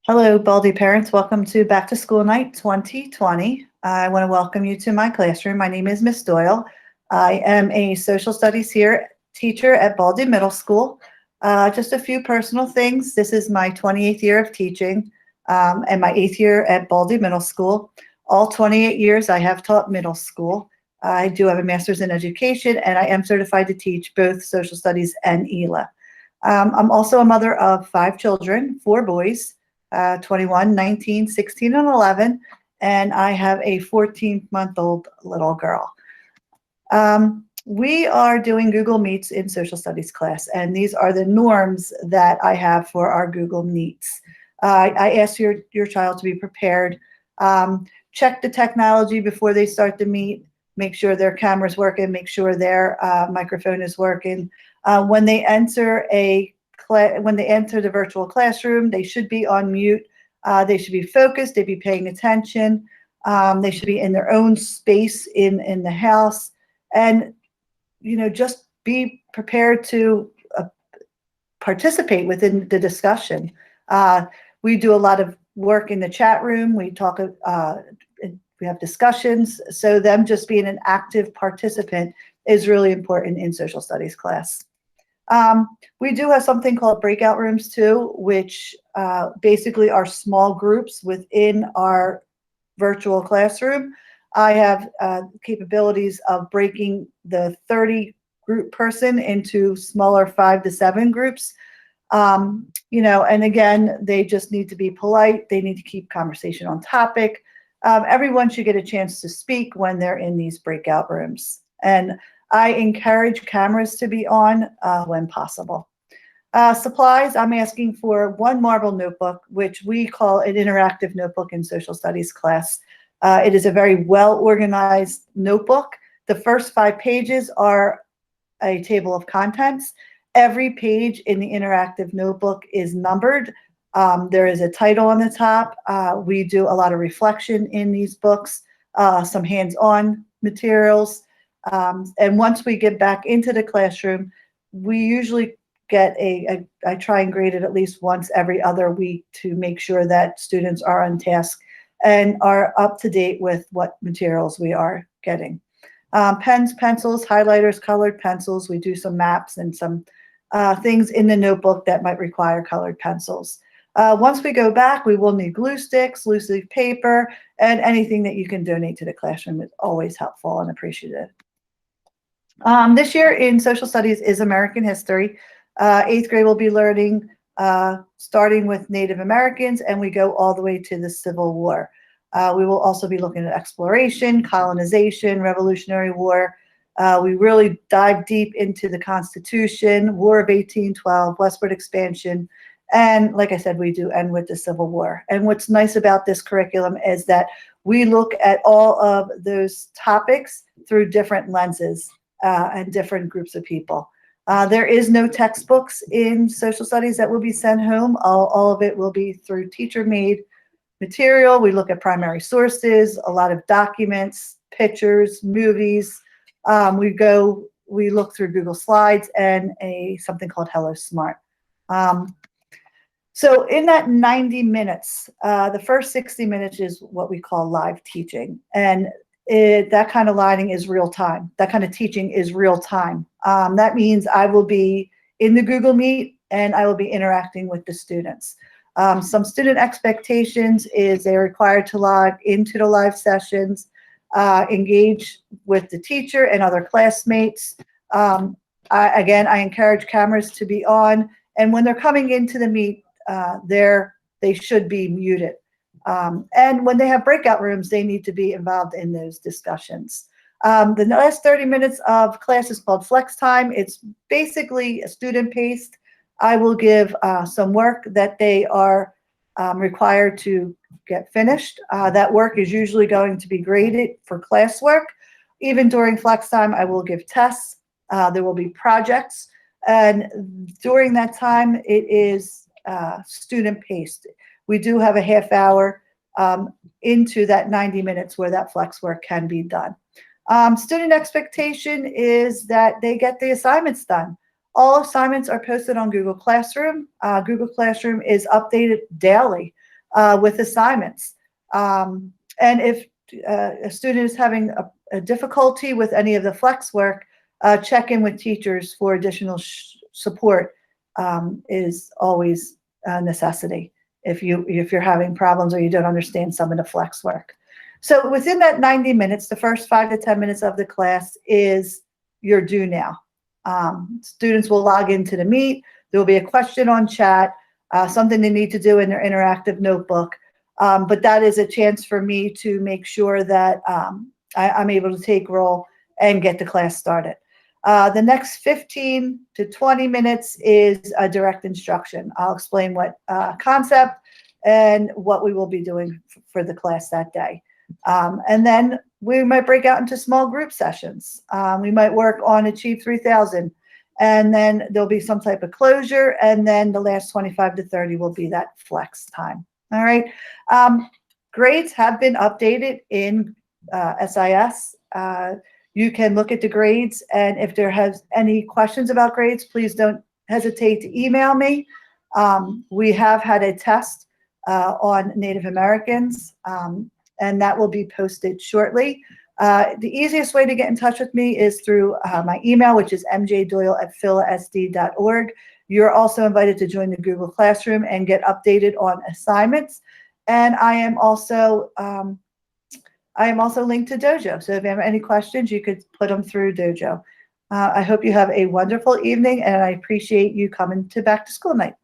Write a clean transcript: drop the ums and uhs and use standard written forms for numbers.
Hello, Baldy parents. Welcome to Back to School Night 2020. I want to welcome you to my classroom. My name is Miss Doyle. I am a social studies teacher at Baldy Middle School. Just a few personal things. This is my 28th year of teaching and my 8th year at Baldy Middle School. All 28 years I have taught middle school. I do have a master's in education and I am certified to teach both social studies and ELA. I'm also a mother of 5 children, 4 boys. 21, 19, 16, and 11, and I have a 14-month-old little girl. We are doing Google Meets in social studies class, and these are the norms that I have for our Google Meets. I ask your child to be prepared. Check the technology before they start the meet. Make sure their camera's working. Make sure their microphone is working. When they enter the virtual classroom, they should be on mute. They should be focused. They be paying attention. They should be in their own space in the house, and just be prepared to participate within the discussion. We do a lot of work in the chat room. We talk. We have discussions. So them just being an active participant is really important in social studies class. We do have something called Breakout Rooms too, which basically are small groups within our virtual classroom. I have capabilities of breaking the 30 group person into smaller 5 to 7 groups. And again, they just need to be polite. They need to keep conversation on topic. Everyone should get a chance to speak when they're in these breakout rooms. And I encourage cameras to be on when possible. Supplies, I'm asking for 1 marble notebook, which we call an interactive notebook in social studies class. It is a very well-organized notebook. The first 5 pages are a table of contents. Every page in the interactive notebook is numbered. There is a title on the top. We do a lot of reflection in these books, some hands-on materials. And once we get back into the classroom, we usually get I try and grade it at least once every other week to make sure that students are on task and are up to date with what materials we are getting. Pens, pencils, highlighters, colored pencils. We do some maps and some things in the notebook that might require colored pencils. Once we go back, we will need glue sticks, loose leaf paper, and anything that you can donate to the classroom is always helpful and appreciated. This year in social studies is American history. 8th grade will be learning starting with Native Americans, and we go all the way to the Civil War. We will also be looking at exploration, colonization, Revolutionary War. We really dive deep into the Constitution, War of 1812, westward expansion, and like I said, we do end with the Civil War. And what's nice about this curriculum is that we look at all of those topics through different lenses and different groups of people. There is no textbooks in social studies that will be sent home. All of it will be through teacher-made material. We look at primary sources, a lot of documents, pictures, movies. We look through Google Slides and something called Hello Smart. So in that 90 minutes, the first 60 minutes is what we call live teaching. And that kind of learning is real time. That kind of teaching is real time. That means I will be in the Google Meet and I will be interacting with the students. Some student expectations is they're required to log into the live sessions, engage with the teacher and other classmates. Again, I encourage cameras to be on, and when they're coming into the Meet, they should be muted. And when they have breakout rooms, they need to be involved in those discussions. The last 30 minutes of class is called flex time. It's basically a student-paced. I will give some work that they are required to get finished. That work is usually going to be graded for classwork. Even during flex time, I will give tests. There will be projects. And during that time, it is student-paced. We do have a half hour into that 90 minutes where that flex work can be done. Student expectation is that they get the assignments done. All assignments are posted on Google Classroom. Google Classroom is updated daily. with assignments. And if a student is having a difficulty with any of the flex work, check in with teachers for additional support is always a necessity if you're having problems or you don't understand some of the flex work. So within that 90 minutes, the first 5 to 10 minutes of the class is your due now. Students will log into the Meet. There will be a question on chat, something they need to do in their interactive notebook. But that is a chance for me to make sure that I'm able to take roll and get the class started. The next 15 to 20 minutes is a direct instruction. I'll explain what concept and what we will be doing for the class that day. And then we might break out into small group sessions. We might work on Achieve 3000, and then there'll be some type of closure, and then the last 25 to 30 will be that flex time. All right. Grades have been updated in SIS. You can look at the grades, and if there has any questions about grades, please don't hesitate to email me. We have had a test on Native Americans, and that will be posted shortly. The easiest way to get in touch with me is through my email, which is mjdoyle@philasd.org. You're also invited to join the Google Classroom and get updated on assignments. And I am also linked to Dojo. So if you have any questions, you could put them through Dojo. I hope you have a wonderful evening, and I appreciate you coming to back to school night.